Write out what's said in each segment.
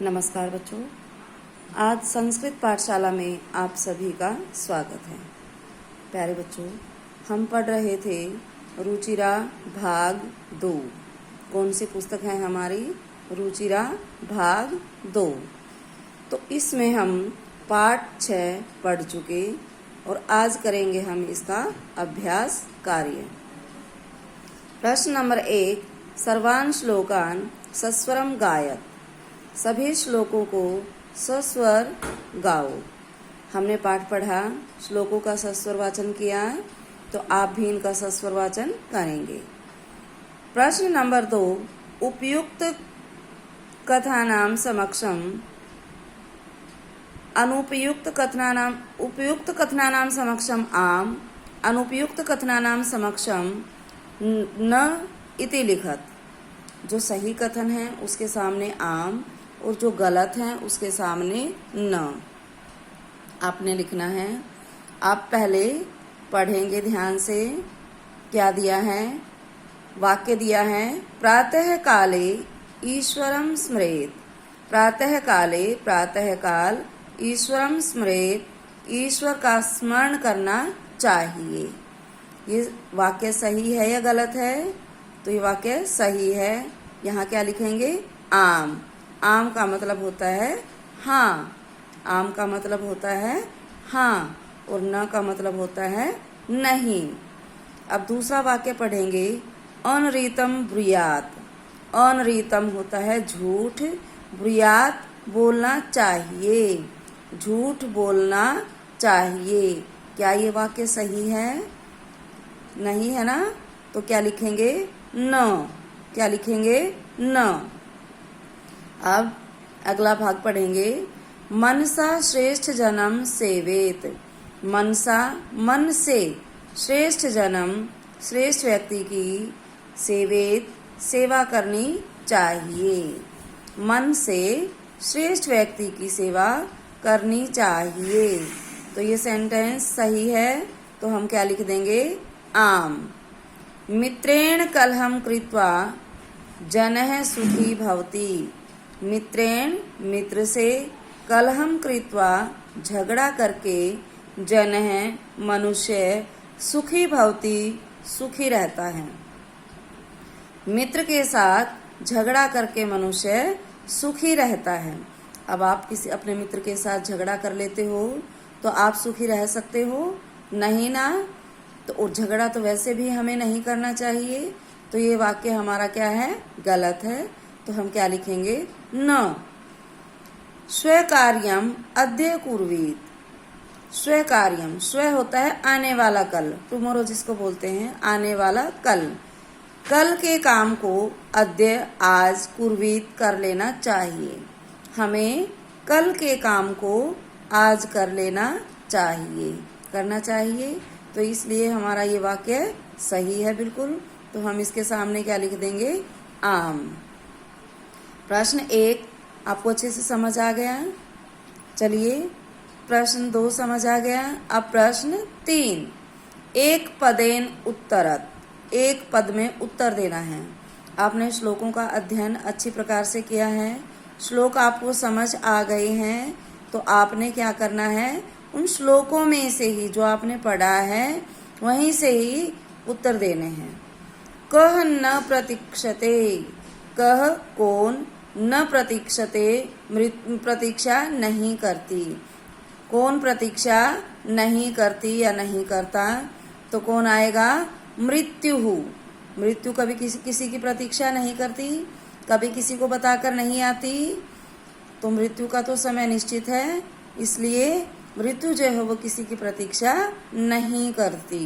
नमस्कार बच्चों, आज संस्कृत पाठशाला में आप सभी का स्वागत है। प्यारे बच्चों, हम पढ़ रहे थे रुचिरा भाग 2। कौन सी पुस्तक है हमारी? रुचिरा भाग 2। तो इसमें हम पाठ 6 पढ़ चुके और आज करेंगे हम इसका अभ्यास कार्य। प्रश्न नंबर 1, सर्वान् श्लोकान् सस्वरम गायत। सभी श्लोकों को सस्वर गाओ। हमने पाठ पढ़ा, श्लोकों का सस्वर वाचन किया, तो आप भी इनका सस्वर वाचन करेंगे। प्रश्न नंबर 2, उपयुक्त कथानां समक्षम उपयुक्त कथनानां समक्षम आम, अनुपयुक्त कथनानां समक्षम न इति लिखत। जो सही कथन है उसके सामने आम और जो गलत है उसके सामने न आपने लिखना है। आप पहले पढ़ेंगे ध्यान से। क्या दिया है? वाक्य दिया है, प्रातः काले ईश्वरं स्मरेत। प्रातः काले, प्रातः काल, ईश्वरं स्मरेत, ईश्वर का स्मरण करना चाहिए। ये वाक्य सही है या गलत है? तो ये वाक्य सही है। यहाँ क्या लिखेंगे? आम। आम का मतलब होता है हाँ। आम का मतलब होता है हाँ और न का मतलब होता है नहीं। अब दूसरा वाक्य पढ़ेंगे, अनरीतम ब्रूयात। अनरीतम होता है झूठ, ब्रूयात बोलना चाहिए, झूठ बोलना चाहिए। क्या ये वाक्य सही है? नहीं है ना? तो क्या लिखेंगे? न। क्या लिखेंगे? न। अब अगला भाग पढ़ेंगे, मनसा श्रेष्ठ जन्म सेवेत। मनसा मन से, श्रेष्ठ जन्म श्रेष्ठ व्यक्ति की, सेवेत सेवा करनी चाहिए। मन से श्रेष्ठ व्यक्ति की सेवा करनी चाहिए। तो ये सेंटेंस सही है, तो हम क्या लिख देंगे? आम। मित्रेण कलहम कृत्वा जनः सुखी भवति। मित्रेण मित्र से, कलहम कृत्वा झगड़ा करके, जनः मनुष्य, सुखी भवति सुखी रहता है। मित्र के साथ झगड़ा करके मनुष्य सुखी रहता है। अब आप किसी अपने मित्र के साथ झगड़ा कर लेते हो तो आप सुखी रह सकते हो? नहीं ना। तो झगड़ा तो वैसे भी हमें नहीं करना चाहिए। तो ये वाक्य हमारा क्या है? गलत है। तो हम क्या लिखेंगे? न। स्वेकार्यम अद्य कुर्वीत। स्वेकार्यम, स्वे होता है आने वाला कल, टुमारो जिसको बोलते हैं, आने वाला कल। कल के काम को अद्य आज कुर्वीत कर लेना चाहिए। हमें कल के काम को आज कर लेना चाहिए, करना चाहिए। तो इसलिए हमारा ये वाक्य सही है बिल्कुल। तो हम इसके सामने क्या लिख देंगे? आम। प्रश्न 1 आपको अच्छे से समझ आ गया? चलिए प्रश्न 2 समझ आ गया। अब प्रश्न 3, एक पदेन उत्तरत। एक पद में उत्तर देना है। आपने श्लोकों का अध्ययन अच्छी प्रकार से किया है, श्लोक आपको समझ आ गए हैं। तो आपने क्या करना है? उन श्लोकों में से ही जो आपने पढ़ा है वहीं से ही उत्तर देने हैं। कह न प्रतीक्षते। कह कौन? न प्रतीक्षते प्रतीक्षा नहीं करती। कौन प्रतीक्षा नहीं करती या नहीं करता? तो कौन आएगा? मृत्यु। मृत्यु कभी किसी की प्रतीक्षा नहीं करती, कभी किसी को बताकर नहीं आती। तो मृत्यु का तो समय निश्चित है, इसलिए मृत्यु जो है वो किसी की प्रतीक्षा नहीं करती।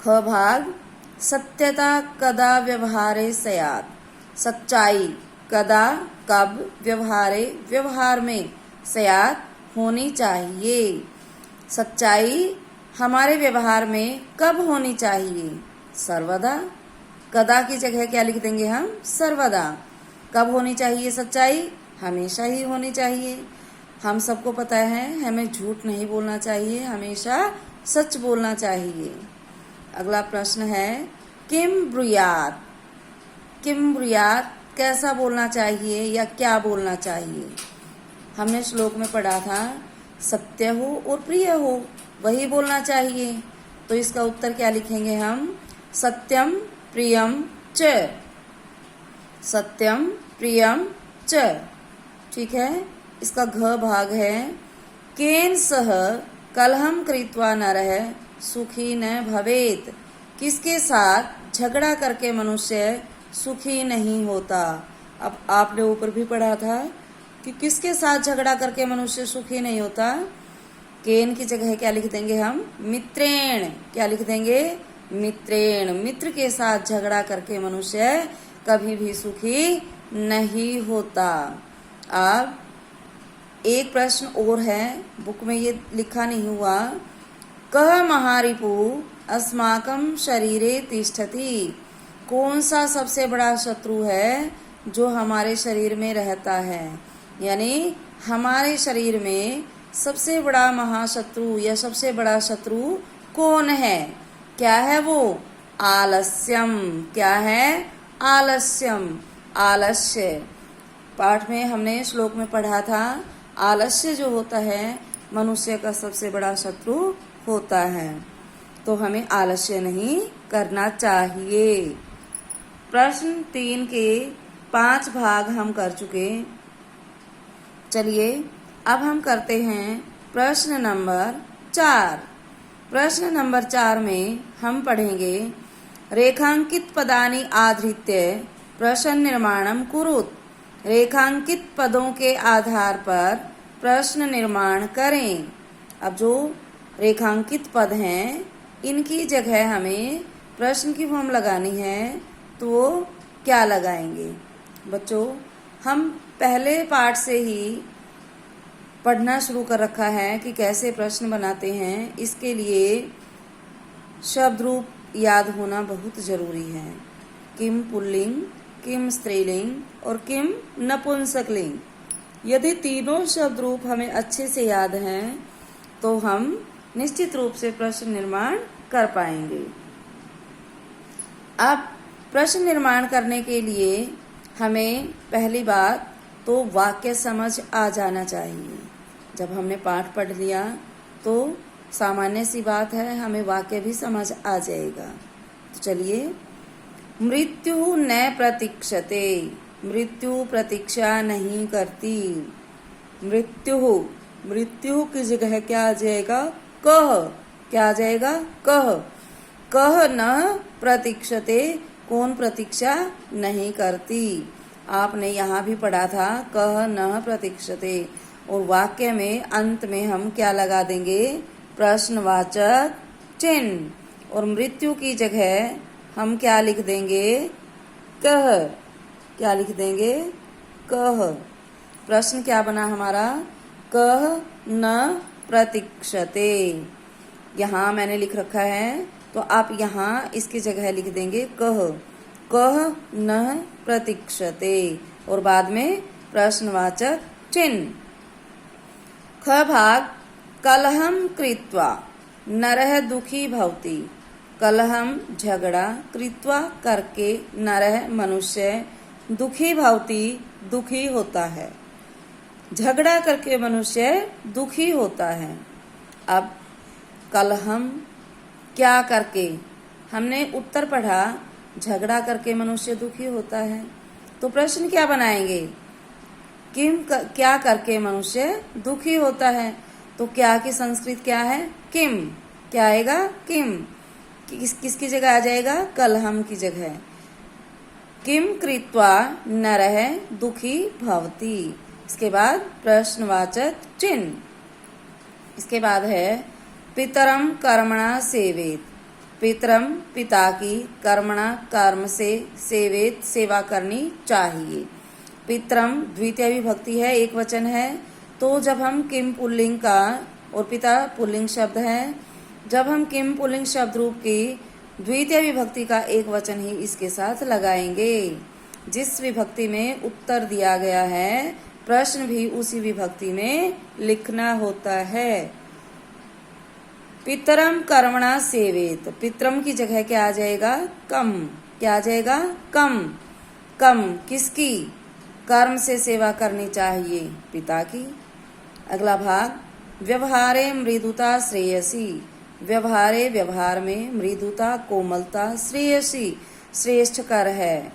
ख भाग, सत्यता कदा व्यवहारे स्यात्। सच्चाई कदा, कब, व्यवहारे व्यवहार में, स्यात् होनी चाहिए। सच्चाई हमारे व्यवहार में कब होनी चाहिए? सर्वदा। कदा की जगह क्या लिख देंगे हम? सर्वदा। कब होनी चाहिए सच्चाई? हमेशा ही होनी चाहिए। हम सबको पता है हमें झूठ नहीं बोलना चाहिए, हमेशा सच बोलना चाहिए। अगला प्रश्न है, किम ब्रूयात। किम ब्रूयात कैसा बोलना चाहिए या क्या बोलना चाहिए। हमने श्लोक में पढ़ा था सत्य हो और प्रिय हो वही बोलना चाहिए। तो इसका उत्तर क्या लिखेंगे हम, सत्यम प्रियम च, सत्यम प्रियम च। ठीक है। इसका घ भाग है, केन सह कलहम कृत्वा नरः सुखी न भवेत। किसके साथ झगड़ा करके मनुष्य सुखी नहीं होता। अब आपने ऊपर भी पढ़ा था कि किसके साथ झगड़ा करके मनुष्य सुखी नहीं होता। केन की जगह क्या लिख देंगे हम, मित्रेण। क्या लिख देंगे, मित्रेण। मित्र के साथ झगड़ा करके मनुष्य कभी भी सुखी नहीं होता। अब एक प्रश्न और है, बुक में ये लिखा नहीं हुआ। कह महारिपु अस्माकं शरीरे तिष्ठति। कौन सा सबसे बड़ा शत्रु है जो हमारे शरीर में रहता है। यानी हमारे शरीर में सबसे बड़ा महाशत्रु या सबसे बड़ा शत्रु कौन है। क्या है वो, आलस्यम। क्या है, आलस्यम, आलस्य। पाठ में हमने श्लोक में पढ़ा था आलस्य जो होता है मनुष्य का सबसे बड़ा शत्रु होता है। तो हमें आलस्य नहीं करना चाहिए। प्रश्न 3 के 5 भाग हम कर चुके। चलिए अब हम करते हैं प्रश्न नंबर 4। प्रश्न नंबर 4 में हम पढ़ेंगे रेखांकित पदानि आधृत्य प्रश्न निर्माणम कुरुत। रेखांकित पदों के आधार पर प्रश्न निर्माण करें। अब जो रेखांकित पद हैं इनकी जगह हमें प्रश्न की फॉर्म लगानी है, तो वो क्या लगाएंगे। बच्चों हम पहले पाठ से ही पढ़ना शुरू कर रखा है कि कैसे प्रश्न बनाते हैं। इसके लिए शब्द रूप याद होना बहुत जरूरी है। किम पुल्लिंग, किम स्त्रीलिंग और किम नपुंसकलिंग। यदि तीनों शब्द रूप हमें अच्छे से याद हैं तो हम निश्चित रूप से प्रश्न निर्माण कर पाएंगे। अब प्रश्न निर्माण करने के लिए हमें पहली बात तो वाक्य समझ आ जाना चाहिए। जब हमने पाठ पढ़ लिया तो सामान्य सी बात है, हमें वाक्य भी समझ आ जाएगा। तो चलिए, मृत्यु न प्रतीक्षते। मृत्यु प्रतीक्षा नहीं करती। मृत्यु की जगह क्या आ जाएगा, कह। क्या आ जाएगा, कह। कह न प्रतीक्षते, कौन प्रतीक्षा नहीं करती। आपने यहाँ भी पढ़ा था कह न प्रतीक्षते। और वाक्य में अंत में हम क्या लगा देंगे, प्रश्नवाचक चिन्ह। और मृत्यु की जगह हम क्या लिख देंगे, कह। क्या लिख देंगे, कह। प्रश्न क्या बना हमारा, कह न प्रतीक्षते। यहाँ मैंने लिख रखा है तो आप यहाँ इसकी जगह लिख देंगे कह। कह न प्रतीक्षते और बाद में प्रश्नवाचक चिन्ह। ख भाग, कलहम कृत्वा नरः दुखी भवति। कलहम झगड़ा, कृत्वा करके, नरः मनुष्य, दुखी भवति दुखी होता है। झगड़ा करके मनुष्य दुखी होता है। अब कलहम क्या करके, हमने उत्तर पढ़ा झगड़ा करके मनुष्य दुखी होता है। तो प्रश्न क्या बनाएंगे, क्या करके मनुष्य दुखी होता है। तो क्या की संस्कृत क्या है, किम। क्या आएगा, किम। किसकी जगह आ जाएगा, कलहम की जगह। किम कृत्वा नरः दुखी भवति। इसके बाद प्रश्नवाचक चिन्ह। इसके बाद है पितरम कर्मणा सेवेत। पितरम पिता की, कर्मणा कर्म से, सेवेत सेवा करनी चाहिए। पितरम द्वितीय विभक्ति है, एक वचन है। तो जब हम किम पुल्लिंग का और पिता पुल्लिंग शब्द है, जब हम किम पुल्लिंग शब्द रूप की द्वितीय विभक्ति का एक वचन ही इसके साथ लगाएंगे। जिस विभक्ति में उत्तर दिया गया है प्रश्न भी उसी विभक्ति में लिखना होता है। पितरम कर्मणा सेवेत। पितरम की जगह क्या आ जाएगा, कम। क्या आ जाएगा, कम। कम किसकी कर्म से सेवा करनी चाहिए, पिता की। अगला भाग, व्यवहारे मृदुता श्रेयसी, व्यवहारे व्यवहार में, मृदुता कोमलता, श्रेयसी श्रेष्ठ कर है।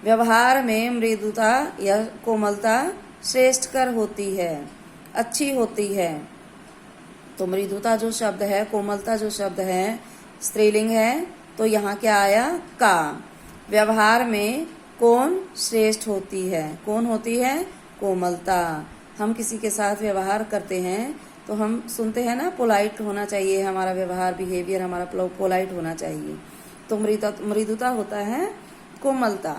व्यवहार में मृदुता या कोमलता श्रेष्ठ कर होती है, अच्छी होती है। तो मृदुता जो शब्द है, कोमलता जो शब्द है, स्त्रीलिंग है, तो यहाँ क्या आया, का। व्यवहार में कौन श्रेष्ठ होती है, कौन होती है, कोमलता। हम किसी के साथ व्यवहार करते हैं तो हम सुनते हैं ना, पोलाइट होना चाहिए हमारा व्यवहार, बिहेवियर हमारा पोलाइट होना चाहिए। तो मृदुता होता है कोमलता।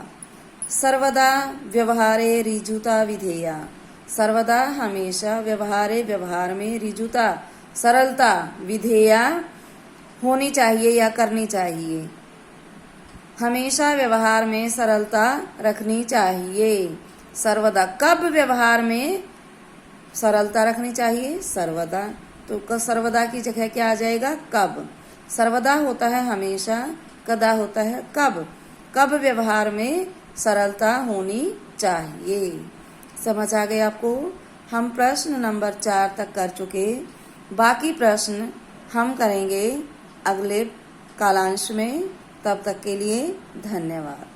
सर्वदा व्यवहारे ऋजुता विधेया, सर्वदा हमेशा, व्यवहारे व्यवहार में, ऋजुता सरलता, विधेया होनी चाहिए या करनी चाहिए। हमेशा व्यवहार में सरलता रखनी चाहिए। सर्वदा, कब व्यवहार में सरलता रखनी चाहिए, सर्वदा। तो सर्वदा की जगह क्या आ जाएगा, कब। सर्वदा होता है हमेशा, कदा होता है कब। कब व्यवहार में सरलता होनी चाहिए। समझ आ गए आपको। हम प्रश्न नंबर 4 तक कर चुके, बाकी प्रश्न हम करेंगे अगले कालांश में। तब तक के लिए धन्यवाद।